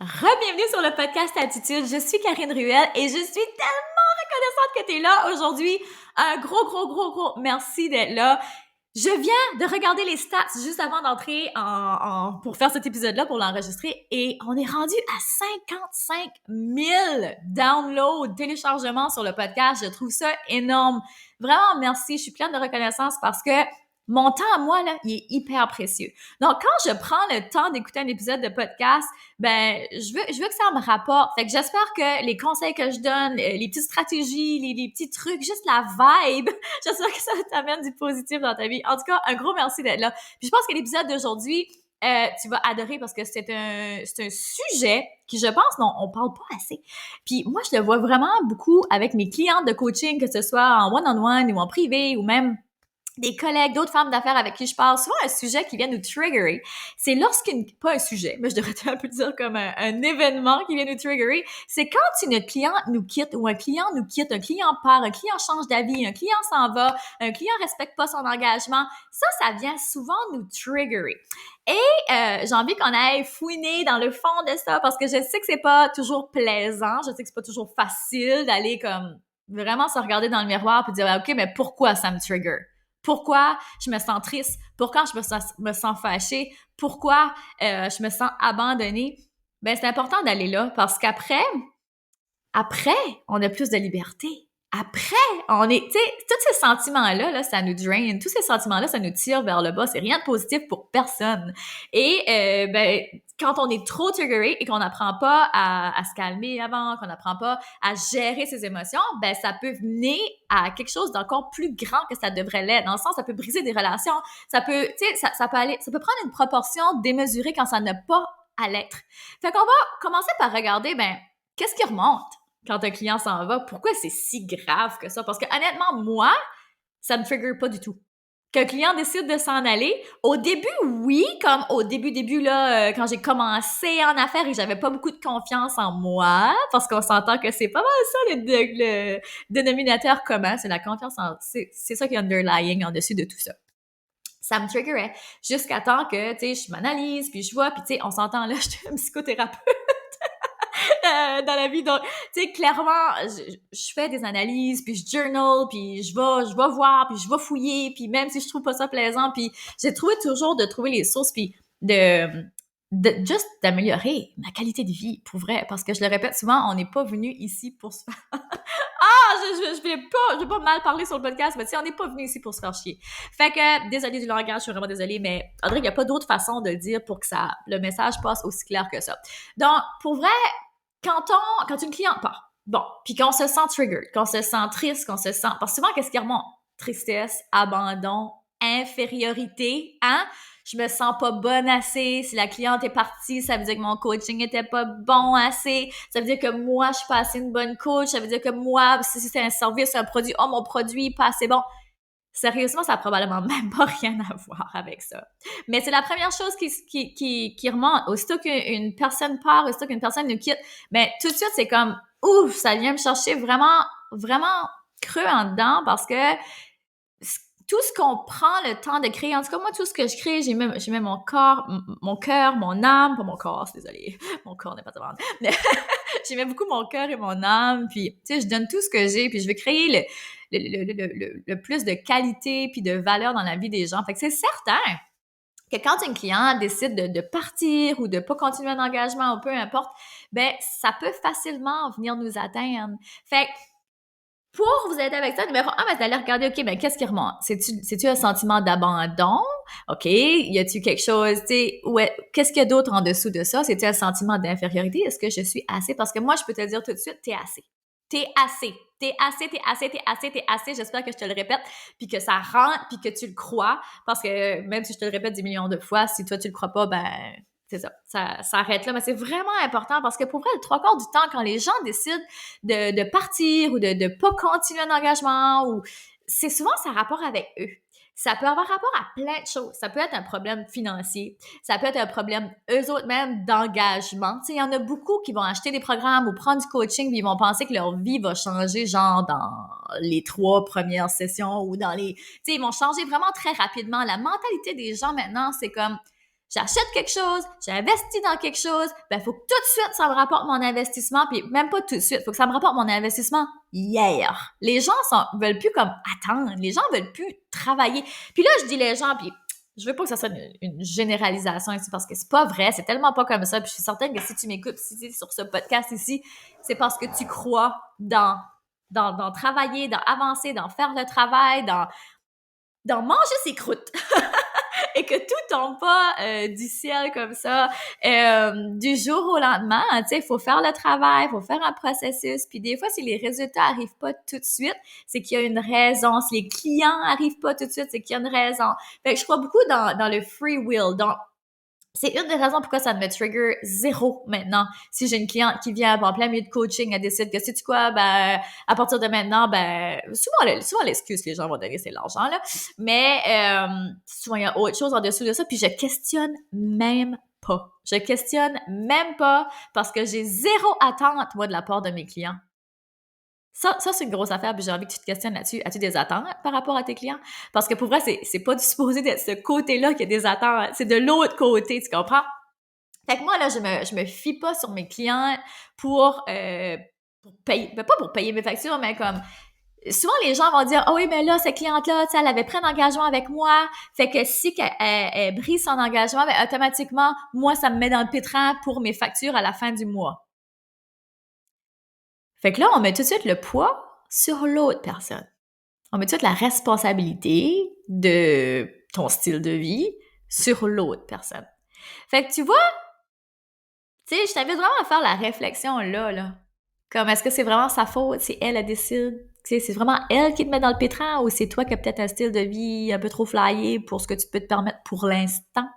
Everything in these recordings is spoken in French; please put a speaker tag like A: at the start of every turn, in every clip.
A: Re-bienvenue sur le podcast Attitude. Je suis Karine Ruel et je suis tellement reconnaissante que tu es là aujourd'hui. Un gros merci d'être là. Je viens de regarder les stats juste avant d'entrer pour faire cet épisode-là, pour l'enregistrer, et on est rendu à 55 000 downloads, téléchargements sur le podcast. Je trouve ça énorme. Vraiment, merci. Je suis pleine de reconnaissance parce que mon temps à moi, là, il est hyper précieux. Donc, quand je prends le temps d'écouter un épisode de podcast, ben, je veux que ça me rapporte. Fait que j'espère que les conseils que je donne, les petites stratégies, les petits trucs, juste la vibe, j'espère que ça t'amène du positif dans ta vie. En tout cas, un gros merci d'être là. Puis je pense que l'épisode d'aujourd'hui, tu vas adorer parce que c'est un sujet qui, je pense, non, on parle pas assez. Puis moi, je le vois vraiment beaucoup avec mes clientes de coaching, que ce soit en one-on-one ou en privé ou même des collègues, d'autres femmes d'affaires avec qui je parle, souvent un sujet qui vient nous triggerer. C'est pas un sujet, mais je devrais un peu dire comme un événement qui vient nous triggerer. C'est quand une cliente nous quitte ou un client nous quitte, un client part, un client change d'avis, un client s'en va, un client respecte pas son engagement. Ça vient souvent nous triggerer. Et j'ai envie qu'on aille fouiner dans le fond de ça parce que je sais que c'est pas toujours plaisant, je sais que c'est pas toujours facile d'aller comme vraiment se regarder dans le miroir et dire OK, mais pourquoi ça me trigger? Pourquoi je me sens triste? Pourquoi je me sens fâchée? Pourquoi je me sens abandonnée? Ben, c'est important d'aller là parce qu'après, on a plus de liberté. Après, tu sais, tous ces sentiments-là, là, ça nous drain. Tous ces sentiments-là, ça nous tire vers le bas. C'est rien de positif pour personne. Et, ben, quand on est trop triggeré et qu'on n'apprend pas à se calmer avant, qu'on n'apprend pas à gérer ses émotions, ben, ça peut mener à quelque chose d'encore plus grand que ça devrait l'être. Dans le sens, ça peut briser des relations. Ça peut, tu sais, ça peut prendre une proportion démesurée quand ça n'a pas à l'être. Fait qu'on va commencer par regarder, ben, qu'est-ce qui remonte quand un client s'en va? Pourquoi c'est si grave que ça? Parce que honnêtement, moi, ça me trigger pas du tout. Qu'un client décide de s'en aller, au début, oui, comme au début là, quand j'ai commencé en affaires et j'avais pas beaucoup de confiance en moi, parce qu'on s'entend que c'est pas mal ça le dénominateur commun, c'est la confiance en, c'est ça qui est underlying en dessus de tout ça. Ça me triggerait jusqu'à temps que, tu sais, je m'analyse, puis je vois, puis tu sais, on s'entend là, je suis un psychothérapeute dans la vie. Donc, tu sais, clairement, je fais des analyses, puis je journal, puis je vais voir, puis je vais fouiller, puis même si je trouve pas ça plaisant, puis j'ai trouvé toujours de trouver les sources, puis juste d'améliorer ma qualité de vie, pour vrai. Parce que je le répète souvent, on n'est pas venu ici pour se faire... je vais pas mal parler sur le podcast, mais tu sais, on n'est pas venu ici pour se faire chier. Fait que, désolée du langage, je suis vraiment désolée, mais Audrey, il n'y a pas d'autre façon de le dire pour que le message passe aussi clair que ça. Donc, pour vrai, quand une cliente part, bon, puis qu'on se sent triggered, qu'on se sent triste, qu'on se sent... Parce que souvent, qu'est-ce qui remonte? Tristesse, abandon, infériorité, hein? Je me sens pas bonne assez. Si la cliente est partie, ça veut dire que mon coaching était pas bon assez. Ça veut dire que moi, je suis pas assez une bonne coach. Ça veut dire que moi, si c'est un service, un produit, oh, mon produit est pas assez bon. Sérieusement, ça a probablement même pas rien à voir avec ça. Mais c'est la première chose qui remonte. Aussitôt qu'une personne part, aussitôt qu'une personne nous quitte, ben, tout de suite, c'est comme, ouf, ça vient me chercher vraiment creux en dedans parce que tout ce qu'on prend le temps de créer, en tout cas, moi, tout ce que je crée, j'ai mis mon corps, mon cœur, mon âme, pas mon corps, désolée, mon corps n'est pas de vendre, mais j'aimais beaucoup mon cœur et mon âme, puis, tu sais, je donne tout ce que j'ai, puis je veux créer le plus de qualité puis de valeur dans la vie des gens. Fait que c'est certain que quand une cliente décide de partir ou de pas continuer un engagement ou peu importe, ben, ça peut facilement venir nous atteindre. Fait que, pour vous aider avec ça, numéro 1, ben, d'aller regarder, OK, ben, qu'est-ce qui remonte? C'est-tu un sentiment d'abandon? OK. Y a-tu quelque chose, tu sais, ouais, qu'est-ce qu'il y a d'autre en dessous de ça? C'est-tu un sentiment d'infériorité? Est-ce que je suis assez? Parce que moi, je peux te dire tout de suite, t'es assez. T'es assez. T'es assez, t'es assez, t'es assez, t'es assez. J'espère que je te le répète, puis que ça rentre, puis que tu le crois. Parce que même si je te le répète 10 millions de fois, si toi, tu le crois pas, ben, c'est ça arrête là. Mais c'est vraiment important parce que pour vrai, le 3/4 du temps, quand les gens décident de partir ou de pas continuer un engagement, ou c'est souvent ça a rapport avec eux. Ça peut avoir rapport à plein de choses. Ça peut être un problème financier. Ça peut être un problème, eux autres même, d'engagement. Tu sais, il y en a beaucoup qui vont acheter des programmes ou prendre du coaching puis ils vont penser que leur vie va changer, genre, dans les 3 premières sessions ou dans les... Tu sais, ils vont changer vraiment très rapidement. La mentalité des gens maintenant, c'est comme... j'achète quelque chose, j'investis dans quelque chose, ben faut que tout de suite ça me rapporte mon investissement, puis même pas tout de suite, faut que ça me rapporte mon investissement hier. Les gens veulent plus comme attendre, les gens veulent plus travailler. Puis là, je dis les gens, puis je veux pas que ça soit une généralisation ici parce que c'est pas vrai, c'est tellement pas comme ça, puis je suis certaine que si tu m'écoutes ici sur ce podcast ici, c'est parce que tu crois dans travailler, dans avancer, dans faire le travail, dans manger ses croûtes. Et que tout tombe pas du ciel comme ça du jour au lendemain. Tu sais, il faut faire le travail, il faut faire un processus. Puis des fois, si les résultats arrivent pas tout de suite, c'est qu'il y a une raison. Si les clients arrivent pas tout de suite, c'est qu'il y a une raison. Fait que je crois beaucoup dans le free will. Donc, c'est une des raisons pourquoi ça me trigger zéro maintenant. Si j'ai une cliente qui vient en plein milieu de coaching, elle décide que, sais-tu quoi, ben, à partir de maintenant, ben, souvent l'excuse que les gens vont donner, c'est l'argent, là. Mais, souvent, il y a autre chose en dessous de ça, puis je questionne même pas. Je questionne même pas parce que j'ai zéro attente, moi, de la part de mes clients. Ça c'est une grosse affaire, puis j'ai envie que tu te questionnes là-dessus. As-tu des attentes par rapport à tes clients? Parce que pour vrai, c'est pas supposé d'être ce côté-là qui a des attentes. C'est de l'autre côté, tu comprends? Fait que moi, là, je me fie pas sur mes clients pour payer, ben pas pour payer mes factures, mais comme, souvent les gens vont dire, ah oui, mais là, cette cliente-là, tu sais, elle avait pris un engagement avec moi, fait que si elle brise son engagement, ben automatiquement, moi, ça me met dans le pétrin pour mes factures à la fin du mois. Fait que là, on met tout de suite le poids sur l'autre personne. On met tout de suite la responsabilité de ton style de vie sur l'autre personne. Fait que tu vois, tu sais, je t'invite vraiment à faire la réflexion là. Comme, est-ce que c'est vraiment sa faute si elle décide? Tu sais, c'est vraiment elle qui te met dans le pétrin ou c'est toi qui as peut-être un style de vie un peu trop flyé pour ce que tu peux te permettre pour l'instant?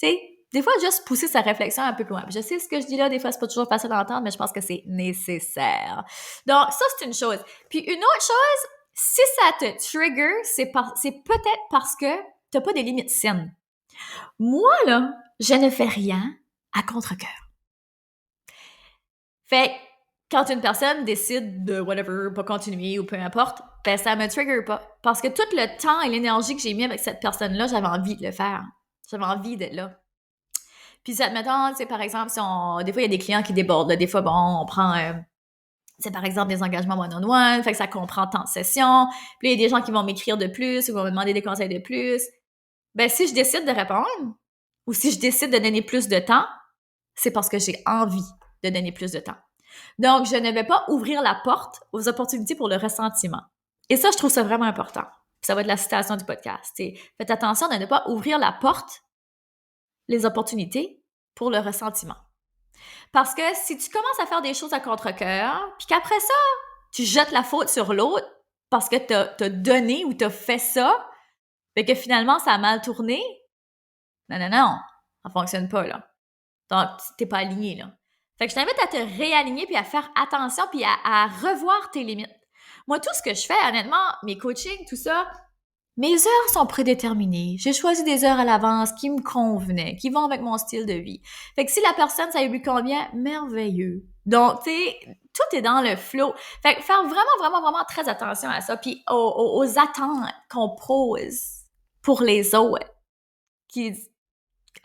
A: Tu sais, des fois, juste pousser sa réflexion un peu plus loin. Je sais ce que je dis là, des fois, c'est pas toujours facile à entendre, mais je pense que c'est nécessaire. Donc, ça, c'est une chose. Puis une autre chose, si ça te trigger, c'est peut-être parce que t'as pas des limites saines. Moi, là, je ne fais rien à contre-cœur. Fait que quand une personne décide de whatever, pas continuer ou peu importe, ben ça me trigger pas. Parce que tout le temps et l'énergie que j'ai mis avec cette personne-là, j'avais envie de le faire. J'avais envie d'être là. Puis, admettons, tu sais, par exemple, des fois, il y a des clients qui débordent. Là. Des fois, bon, on prend, c'est par exemple des engagements one-on-one, fait que ça comprend tant de sessions. Puis, il y a des gens qui vont m'écrire de plus ou vont me demander des conseils de plus. Ben, si je décide de répondre ou si je décide de donner plus de temps, c'est parce que j'ai envie de donner plus de temps. Donc, je ne vais pas ouvrir la porte aux opportunités pour le ressentiment. Et ça, je trouve ça vraiment important. Puis ça va être la citation du podcast. T'sais. Faites attention de ne pas ouvrir la porte, les opportunités, pour le ressentiment. Parce que si tu commences à faire des choses à contre-cœur, puis qu'après ça, tu jettes la faute sur l'autre parce que t'as donné ou t'as fait ça, mais que finalement, ça a mal tourné, non, ça fonctionne pas, là. Donc, t'es pas aligné, là. Fait que je t'invite à te réaligner puis à faire attention puis à revoir tes limites. Moi, tout ce que je fais, honnêtement, mes coachings, tout ça, mes heures sont prédéterminées. J'ai choisi des heures à l'avance qui me convenaient, qui vont avec mon style de vie. Fait que si la personne, ça lui convient, merveilleux. Donc, tu sais, tout est dans le flow. Fait que faire vraiment très attention à ça puis aux attentes qu'on pose pour les autres. Qui,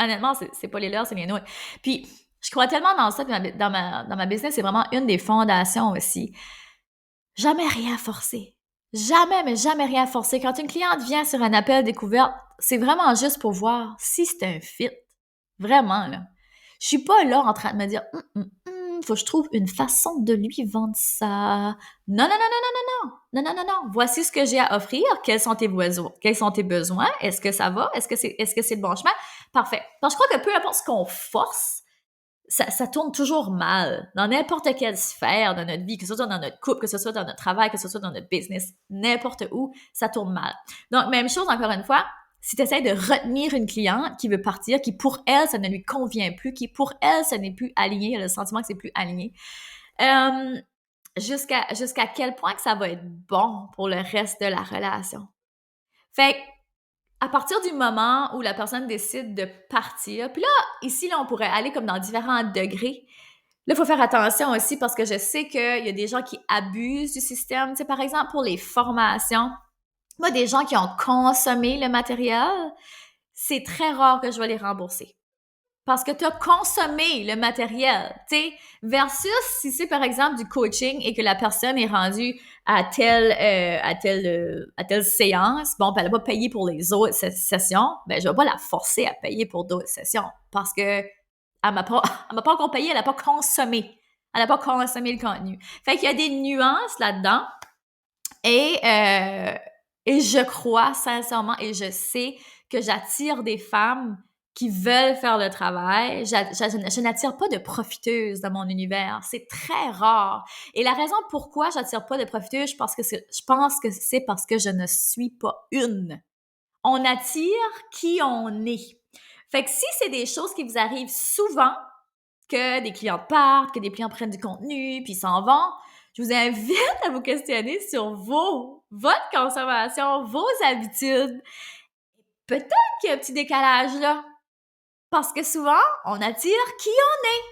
A: honnêtement, c'est pas les leurs, c'est les nôtres. Puis, je crois tellement dans ça, puis dans ma business, c'est vraiment une des fondations aussi. Jamais rien forcer. Jamais, mais jamais rien forcer. Quand une cliente vient sur un appel découverte, c'est vraiment juste pour voir si c'est un fit. Vraiment, là. Je suis pas là en train de me dire faut que je trouve une façon de lui vendre ça. Non. Voici ce que j'ai à offrir. Quels sont tes besoins? Est-ce que ça va? Est-ce que c'est le bon chemin? Parfait. Donc, je crois que peu importe ce qu'on force, ça tourne toujours mal dans n'importe quelle sphère de notre vie, que ce soit dans notre couple, que ce soit dans notre travail, que ce soit dans notre business, n'importe où, ça tourne mal. Donc, même chose, encore une fois, si tu essaies de retenir une cliente qui veut partir, qui pour elle, ça ne lui convient plus, qui pour elle, ça n'est plus aligné, elle a le sentiment que c'est plus aligné, jusqu'à quel point que ça va être bon pour le reste de la relation. Fait que, à partir du moment où la personne décide de partir, puis là, ici, là, on pourrait aller comme dans différents degrés. Là, il faut faire attention aussi parce que je sais qu'il y a des gens qui abusent du système. Tu sais, par exemple, pour les formations, moi, des gens qui ont consommé le matériel, c'est très rare que je vais les rembourser. parce que tu as consommé le matériel, tu sais, versus si c'est par exemple du coaching et que la personne est rendue à telle séance, bon, ben, elle n'a pas payé pour les autres sessions, ben je vais pas la forcer à payer pour d'autres sessions parce que elle m'a pas, elle m'a pas encore payé, elle n'a pas consommé. Elle n'a pas consommé le contenu. Fait qu'il y a des nuances là-dedans et, euh, et je crois sincèrement et je sais que j'attire des femmes qui veulent faire le travail. Je n'attire pas de profiteuses dans mon univers. C'est très rare. Et la raison pourquoi j'attire pas de profiteuses, je pense que c'est parce que je ne suis pas une. On attire qui on est. Fait que si c'est des choses qui vous arrivent souvent, que des clients partent, que des clients prennent du contenu, puis s'en vont, je vous invite à vous questionner sur votre consommation, vos habitudes. Peut-être qu'il y a un petit décalage là. Parce que souvent, on attire qui on est.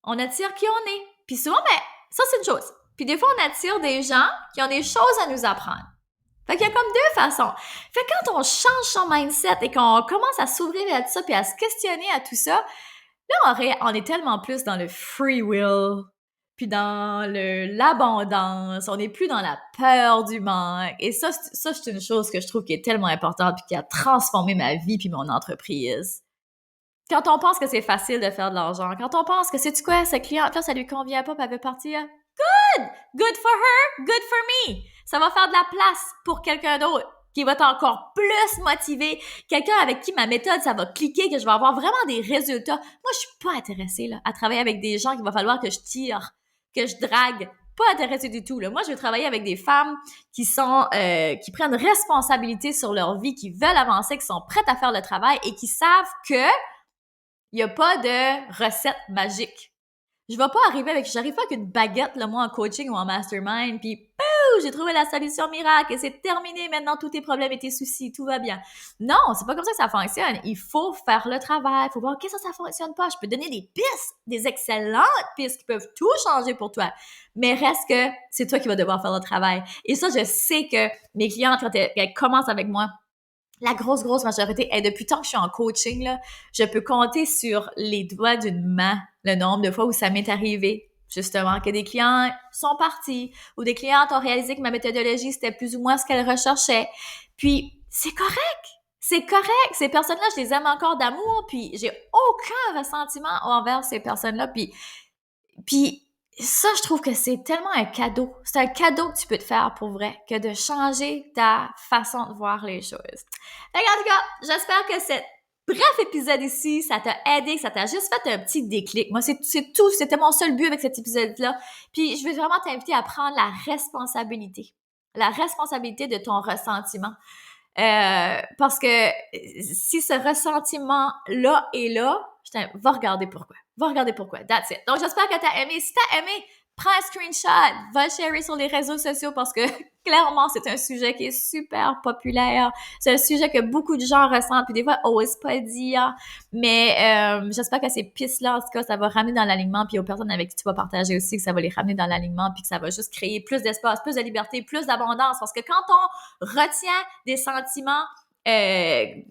A: On attire qui on est. Puis souvent, ben, ça, c'est une chose. Puis des fois, on attire des gens qui ont des choses à nous apprendre. Fait qu'il y a comme deux façons. Fait que quand on change son mindset et qu'on commence à s'ouvrir à tout ça puis à se questionner à tout ça, là, on est tellement plus dans le free will, puis dans l'abondance. On n'est plus dans la peur du manque. Et ça, c'est une chose que je trouve qui est tellement importante puis qui a transformé ma vie puis mon entreprise. Quand on pense que c'est facile de faire de l'argent, quand on pense que c'est quoi, ce client-là, ça lui convient pas, puis elle veut partir, good for her, good for me. Ça va faire de la place pour quelqu'un d'autre qui va être encore plus motivé, quelqu'un avec qui ma méthode, ça va cliquer, que je vais avoir vraiment des résultats. Moi, je suis pas intéressée là, à travailler avec des gens qu'il va falloir que je tire, que je drague. Pas intéressée du tout. Là. Moi, je veux travailler avec des femmes qui prennent responsabilité sur leur vie, qui veulent avancer, qui sont prêtes à faire le travail et qui savent que il n'y a pas de recette magique. J'arrive pas avec une baguette, là, moi, en coaching ou en mastermind, puis pouh, j'ai trouvé la solution miracle et c'est terminé maintenant, tous tes problèmes et tes soucis, tout va bien. Non, c'est pas comme ça que ça fonctionne. Il faut faire le travail, il faut voir, OK, ça fonctionne pas. Je peux donner des pistes, des excellentes pistes qui peuvent tout changer pour toi. Mais reste que c'est toi qui vas devoir faire le travail. Et ça, je sais que mes clientes, quand elles commencent avec moi, la grosse majorité, et depuis tant que je suis en coaching, là, je peux compter sur les doigts d'une main le nombre de fois où ça m'est arrivé, justement, que des clients sont partis ou des clientes ont réalisé que ma méthodologie, c'était plus ou moins ce qu'elles recherchaient. Puis, c'est correct. C'est correct. Ces personnes-là, je les aime encore d'amour, puis j'ai aucun ressentiment envers ces personnes-là. Puis ça, je trouve que c'est tellement un cadeau. C'est un cadeau que tu peux te faire pour vrai, que de changer ta façon de voir les choses. Fait en tout cas, j'espère que cet bref épisode ici, ça t'a aidé, que ça t'a juste fait un petit déclic. Moi, c'est tout. C'était mon seul but avec cet épisode-là. Puis, je veux vraiment t'inviter à prendre la responsabilité. La responsabilité de ton ressentiment. Parce que si ce ressentiment-là est là, va regarder pourquoi. Va regarder pourquoi. That's it. Donc, j'espère que t'as aimé. Si t'as aimé, prends un screenshot, va le sharer sur les réseaux sociaux parce que clairement, c'est un sujet qui est super populaire. C'est un sujet que beaucoup de gens ressentent puis des fois, osent pas dire. Mais j'espère que ces pistes-là, en tout cas, ça va ramener dans l'alignement puis aux personnes avec qui tu vas partager aussi, que ça va les ramener dans l'alignement puis que ça va juste créer plus d'espace, plus de liberté, plus d'abondance. Parce que quand on retient des sentiments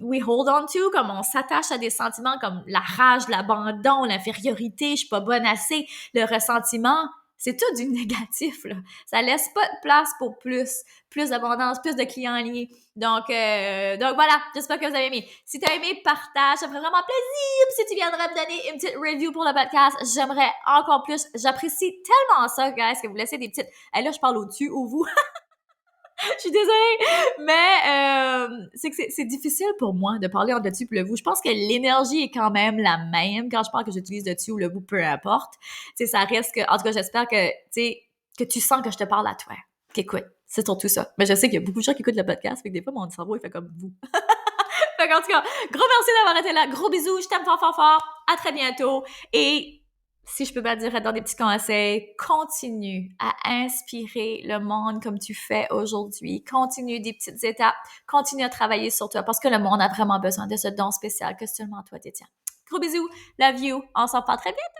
A: we hold on to, comme on s'attache à des sentiments comme la rage, l'abandon, l'infériorité, je suis pas bonne assez, le ressentiment, c'est tout du négatif, là. Ça laisse pas de place pour plus d'abondance, plus de clients en ligne. Donc voilà, j'espère que vous avez aimé. Si tu as aimé, partage, ça ferait vraiment plaisir. Puis si tu viendrais me donner une petite review pour le podcast, j'aimerais encore plus. J'apprécie tellement ça, guys, que vous laissez des petites... là, je parle au-dessus, ou vous... Je suis désolée, mais c'est que c'est difficile pour moi de parler en dessus et le vous. Je pense que l'énergie est quand même la même quand je parle que j'utilise le dessus ou le vous, peu importe. Tu sais, ça reste que, en tout cas, j'espère que, tu sais, que tu sens que je te parle à toi. Qu'écoute, c'est surtout ça. Mais je sais qu'il y a beaucoup de gens qui écoutent le podcast, fait que des fois, mon cerveau, il fait comme vous. Fait qu'en tout cas, gros merci d'avoir été là. Gros bisous, je t'aime fort, fort, fort. À très bientôt. Et si je peux pas dire dans des petits conseils, continue à inspirer le monde comme tu fais aujourd'hui. Continue des petites étapes. Continue à travailler sur toi parce que le monde a vraiment besoin de ce don spécial que seulement toi détiens. Gros bisous. Love you. On s'en parle très bientôt.